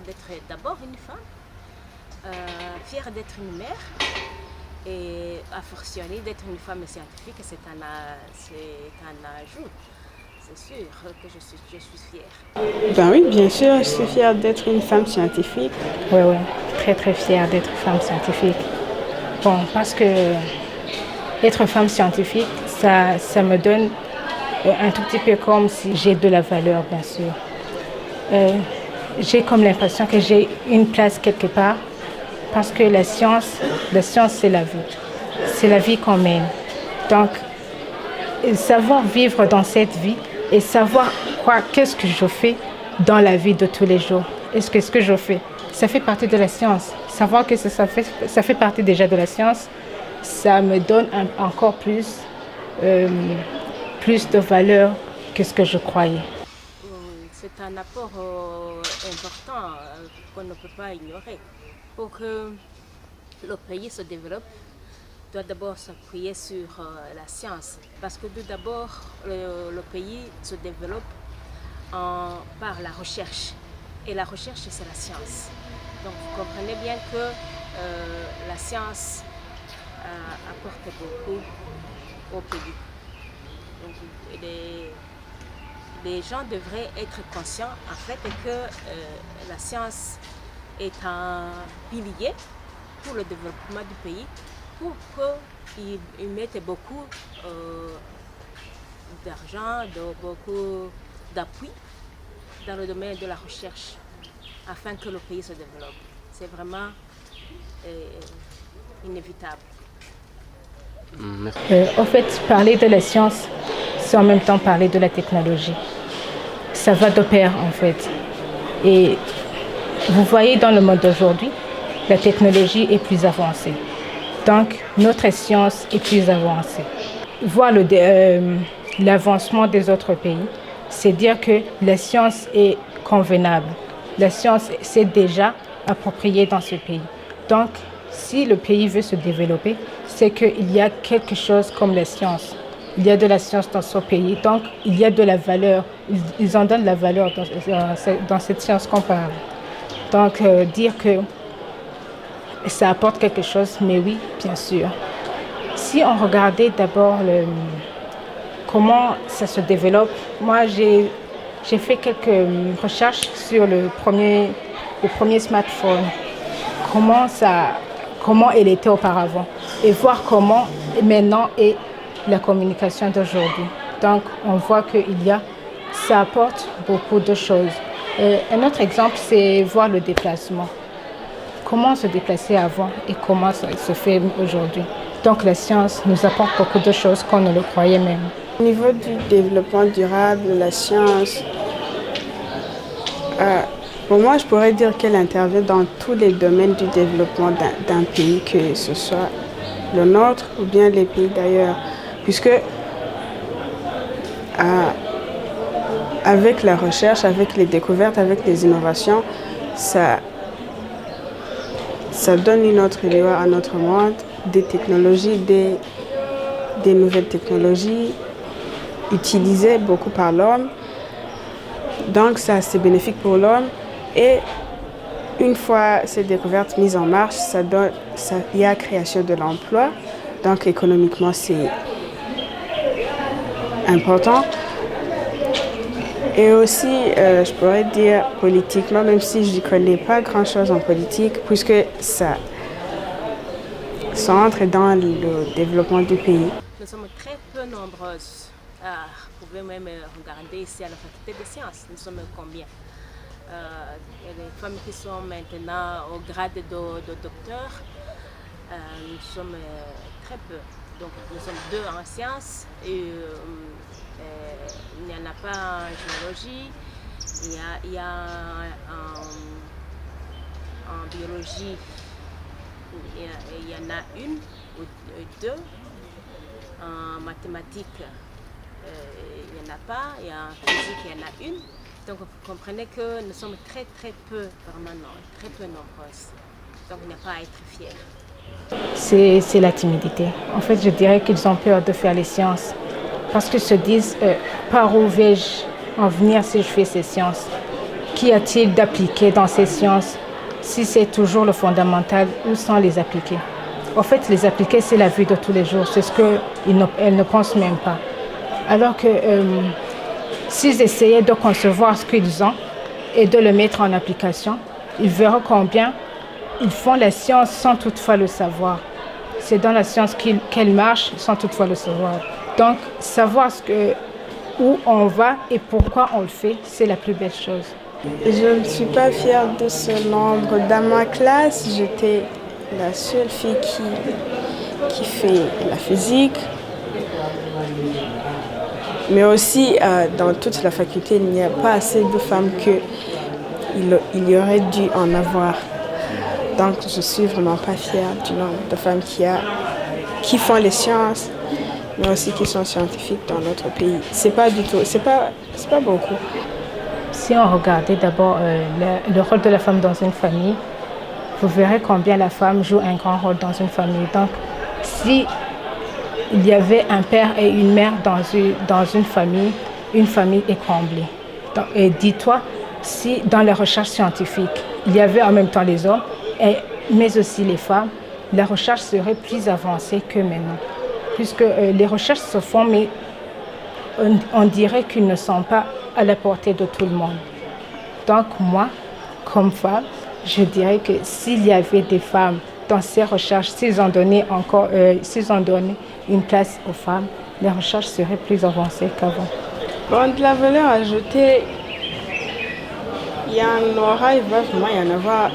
d'être d'abord une femme, fière d'être une mère et a fortiori d'être une femme scientifique, c'est un ajout. C'est sûr que je suis fière. Ben oui, bien sûr, je suis fière d'être une femme scientifique. Oui, oui, très très fière d'être femme scientifique. Bon, parce que être femme scientifique, ça me donne un tout petit peu comme si j'ai de la valeur, bien sûr. J'ai comme l'impression que j'ai une place quelque part parce que la science c'est la vie. C'est la vie qu'on mène. Donc, savoir vivre dans cette vie et savoir qu'est-ce que je fais dans la vie de tous les jours. Est-ce que ce que je fais, ça fait partie de la science. Savoir que ça fait partie déjà de la science, ça me donne encore plus de valeur que ce que je croyais. C'est un apport important qu'on ne peut pas ignorer. Pour que le pays se développe, doit d'abord s'appuyer sur la science. Parce que tout d'abord, le pays se développe par la recherche. Et la recherche, c'est la science. Donc vous comprenez bien que la science apporte beaucoup au pays. Donc, les gens devraient être conscients en fait que la science est un pilier pour le développement du pays, pour qu'ils mettent beaucoup d'argent, beaucoup d'appui dans le domaine de la recherche afin que le pays se développe. C'est vraiment inévitable. En fait, parler de la science, c'est en même temps parler de la technologie. Ça va de pair en fait. Et vous voyez dans le monde d'aujourd'hui, la technologie est plus avancée. Donc, notre science est plus avancée. Voir l'avancement des autres pays, c'est dire que la science est convenable. La science, c'est déjà approprié dans ce pays. Donc, si le pays veut se développer, c'est qu'il y a quelque chose comme la science. Il y a de la science dans ce pays, donc il y a de la valeur. Ils en donnent de la valeur dans cette science qu'on parle. Donc, dire que ça apporte quelque chose, mais oui, bien sûr. Si on regardait d'abord comment ça se développe, moi j'ai fait quelques recherches sur le premier smartphone, comment il était auparavant, et voir comment maintenant est la communication d'aujourd'hui. Donc on voit que ça apporte beaucoup de choses. Un autre exemple, c'est voir le déplacement. Comment se déplacer avant et comment ça se fait aujourd'hui. Donc la science nous apporte beaucoup de choses qu'on ne le croyait même. Au niveau du développement durable, la science, pour moi, je pourrais dire qu'elle intervient dans tous les domaines du développement d'un pays, que ce soit le nôtre ou bien les pays d'ailleurs. Puisque avec la recherche, avec les découvertes, avec les innovations, ça donne une autre lueur à notre monde, des technologies, des nouvelles technologies utilisées beaucoup par l'homme. Donc ça, c'est bénéfique pour l'homme. Et une fois ces découvertes mises en marche, il y a création de l'emploi. Donc économiquement, c'est important. Et aussi, je pourrais dire politiquement, même si je n'y connais pas grand-chose en politique, puisque ça entre dans le développement du pays. Nous sommes très peu nombreuses. Vous pouvez même regarder ici à la faculté des sciences. Nous sommes combien? Les femmes qui sont maintenant au grade de docteur, nous sommes très peu. Donc nous sommes deux en sciences et il n'y en a pas en géologie, il y a en biologie, il y en a une ou deux. En mathématiques, il n'y en a pas, et en physique, il y en a une. Donc vous comprenez que nous sommes très très peu, vraiment très peu nombreuses. Donc il n'y a pas à être fier. C'est la timidité. En fait, je dirais qu'ils ont peur de faire les sciences. Parce qu'ils se disent, par où vais-je en venir si je fais ces sciences? qu'y a-t-il d'appliqué dans ces sciences si c'est toujours le fondamental ou sans les appliquer? En fait, les appliquer, c'est la vie de tous les jours. C'est ce qu'elles ne pensent même pas. Alors que s'ils essayaient de concevoir ce qu'ils ont et de le mettre en application, ils verront combien ils font la science sans toutefois le savoir. C'est dans la science qu'elle marche sans toutefois le savoir. Donc, savoir où on va et pourquoi on le fait, c'est la plus belle chose. Je ne suis pas fière de ce nombre. Dans ma classe, j'étais la seule fille qui fait la physique. Mais aussi, dans toute la faculté, il n'y a pas assez de femmes qu'il y aurait dû en avoir. Donc, je suis vraiment pas fière du nombre de femmes qui font les sciences, mais aussi qui sont scientifiques dans notre pays. C'est pas beaucoup. Si on regardait d'abord le rôle de la femme dans une famille, vous verrez combien la femme joue un grand rôle dans une famille. Donc, si il y avait un père et une mère dans une famille est comblée. Donc, et dis-toi, si dans les recherches scientifiques, il y avait en même temps les hommes, mais aussi les femmes, la recherche serait plus avancée que maintenant. Puisque les recherches se font, mais on dirait qu'ils ne sont pas à la portée de tout le monde. Donc moi, comme femme, je dirais que s'il y avait des femmes dans ces recherches, s'ils ont donné une place aux femmes, les recherches seraient plus avancées qu'avant. Bon, de la valeur ajoutée, il y en aura, il va vraiment y en avoir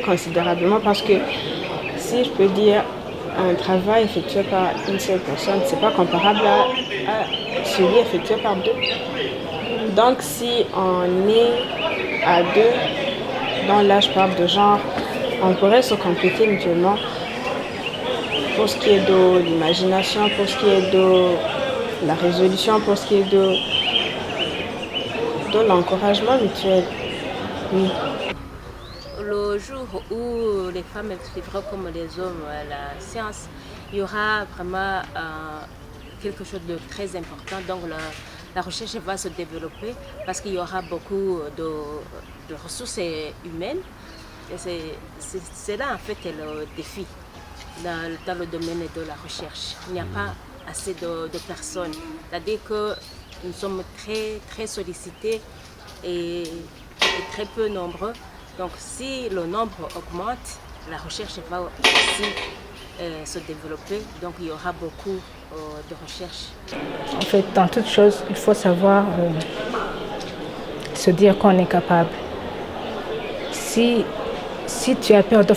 considérablement parce que si je peux dire un travail effectué par une seule personne, c'est pas comparable à celui effectué par deux. Donc si on est à deux, dans là je parle de genre, on pourrait se compléter mutuellement pour ce qui est de l'imagination, pour ce qui est de la résolution, pour ce qui est de l'encouragement mutuel. Oui. Le jour où les femmes suivront comme les hommes la science, il y aura vraiment quelque chose de très important. Donc la recherche va se développer parce qu'il y aura beaucoup de ressources humaines. Et c'est là en fait le défi dans le domaine de la recherche. Il n'y a pas assez de personnes. C'est-à-dire que nous sommes très, très sollicités et très peu nombreux. Donc si le nombre augmente, la recherche va aussi se développer. Donc il y aura beaucoup de recherche. En fait, dans toute chose, il faut savoir se dire qu'on est capable. Si tu as peur de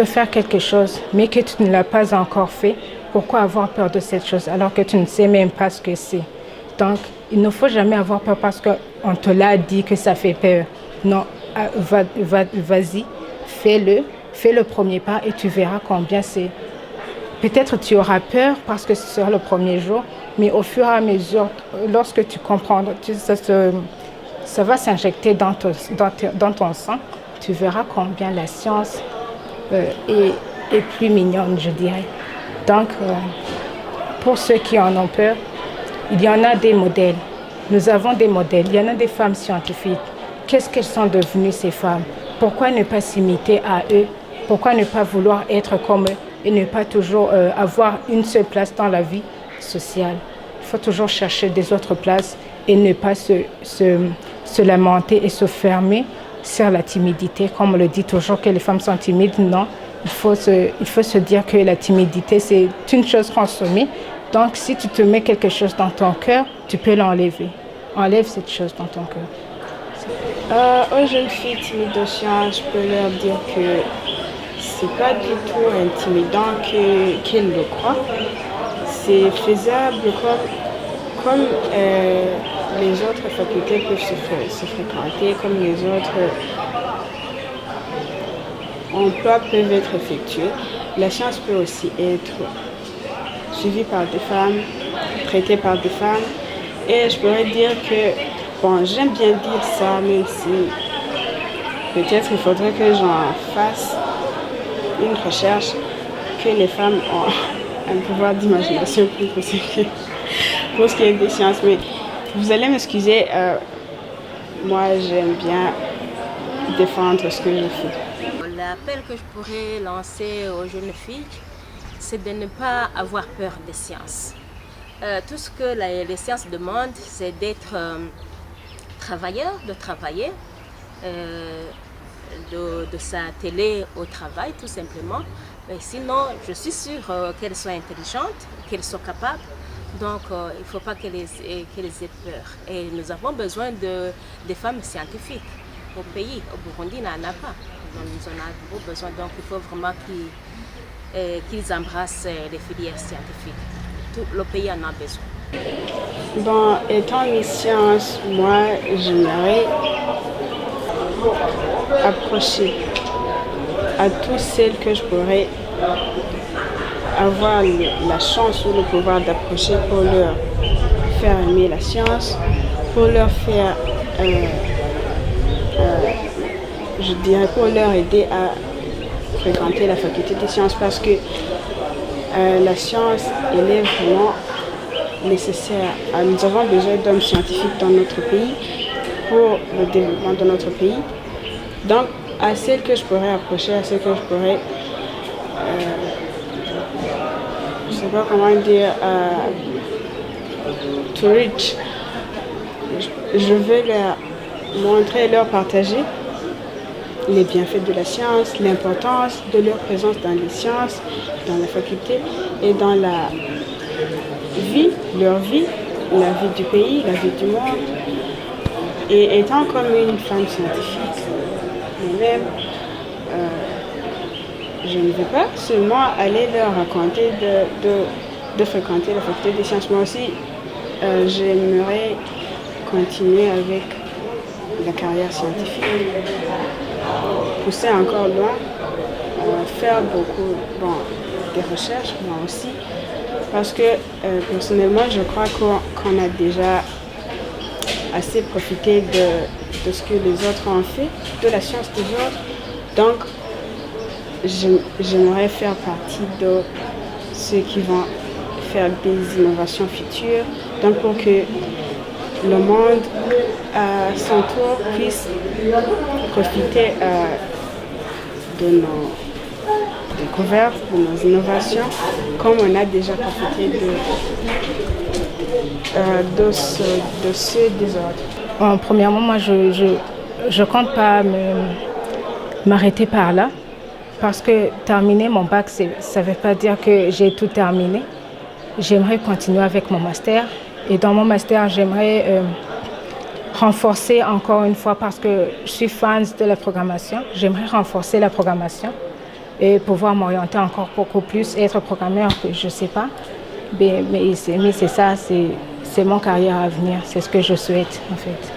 faire quelque chose, mais que tu ne l'as pas encore fait, pourquoi avoir peur de cette chose alors que tu ne sais même pas ce que c'est? Donc, il ne faut jamais avoir peur parce qu'on te l'a dit que ça fait peur. Non, vas-y, fais le premier pas et tu verras combien c'est. Peut-être tu auras peur parce que ce sera le premier jour, mais au fur et à mesure, lorsque tu comprendras, ça va s'injecter dans ton sang. Tu verras combien la science est plus mignonne, je dirais. Donc, pour ceux qui en ont peur, il y en a des modèles. Nous avons des modèles. Il y en a des femmes scientifiques. Qu'est-ce qu'elles sont devenues, ces femmes? Pourquoi ne pas s'imiter à eux? Pourquoi ne pas vouloir être comme eux et ne pas toujours avoir une seule place dans la vie sociale? Il faut toujours chercher des autres places et ne pas se lamenter et se fermer sur la timidité. Comme on le dit toujours que les femmes sont timides, non. Il faut se dire que la timidité, c'est une chose consommée. Donc, si tu te mets quelque chose dans ton cœur, tu peux l'enlever. Enlève cette chose dans ton cœur. Aux jeunes filles timides de science, je peux leur dire que c'est pas du tout intimidant qu'elles le croient. C'est faisable comme les autres facultés peuvent se fréquenter, comme les autres emplois peuvent être effectués. La science peut aussi être suivie par des femmes, traitée par des femmes. Et je pourrais dire que, bon, j'aime bien dire ça, même si peut-être il faudrait que j'en fasse une recherche, que les femmes ont un pouvoir d'imagination plus possible pour ce qui est des sciences. Mais vous allez m'excuser, moi, j'aime bien défendre ce que je fais. L'appel que je pourrais lancer aux jeunes filles, c'est de ne pas avoir peur des sciences. Tout ce que les sciences demandent, c'est d'être travailleur, de travailler, de s'atteler au travail tout simplement. Mais sinon, je suis sûre qu'elles soient intelligentes, qu'elles soient capables. Donc, il ne faut pas qu'elles aient peur. Et nous avons besoin des femmes scientifiques au pays. Au Burundi, il n'en a pas. Donc, nous en avons besoin. Donc, il faut vraiment qu'ils embrassent les filières scientifiques. Tout le pays en a besoin. Bon, étant Miss Science, moi, j'aimerais approcher à toutes celles que je pourrais avoir la chance ou le pouvoir d'approcher pour leur faire aimer la science, pour leur faire, je dirais, pour leur aider à fréquenter la faculté des sciences parce que la science, elle est vraiment nécessaire. Nous avons besoin d'hommes scientifiques dans notre pays pour le développement de notre pays. Donc, à celles que je pourrais approcher, à celles que je pourrais, je ne sais pas comment dire, to reach, je veux leur montrer, leur partager les bienfaits de la science, l'importance de leur présence dans les sciences, dans la faculté et dans la vie, leur vie, la vie du pays, la vie du monde. Et étant comme une femme scientifique, moi-même, je ne vais pas seulement aller leur raconter de fréquenter la faculté des sciences. Moi aussi, j'aimerais continuer avec la carrière scientifique, pousser encore loin, faire beaucoup des recherches, moi aussi, parce que personnellement, je crois qu'on a déjà assez profité de ce que les autres ont fait, de la science des autres. Donc, j'aimerais faire partie de ceux qui vont faire des innovations futures, donc pour que le monde, à son tour, puisse profiter de nos découvertes, de nos innovations, comme on a déjà profité de ceux des autres. Premièrement, moi, je compte pas m'arrêter par là, parce que terminer mon bac, ça ne veut pas dire que j'ai tout terminé. J'aimerais continuer avec mon master. Et dans mon master, j'aimerais renforcer encore une fois, parce que je suis fan de la programmation, j'aimerais renforcer la programmation et pouvoir m'orienter encore beaucoup plus, être programmeur, je ne sais pas. Mais c'est ça, c'est mon carrière à venir, c'est ce que je souhaite en fait.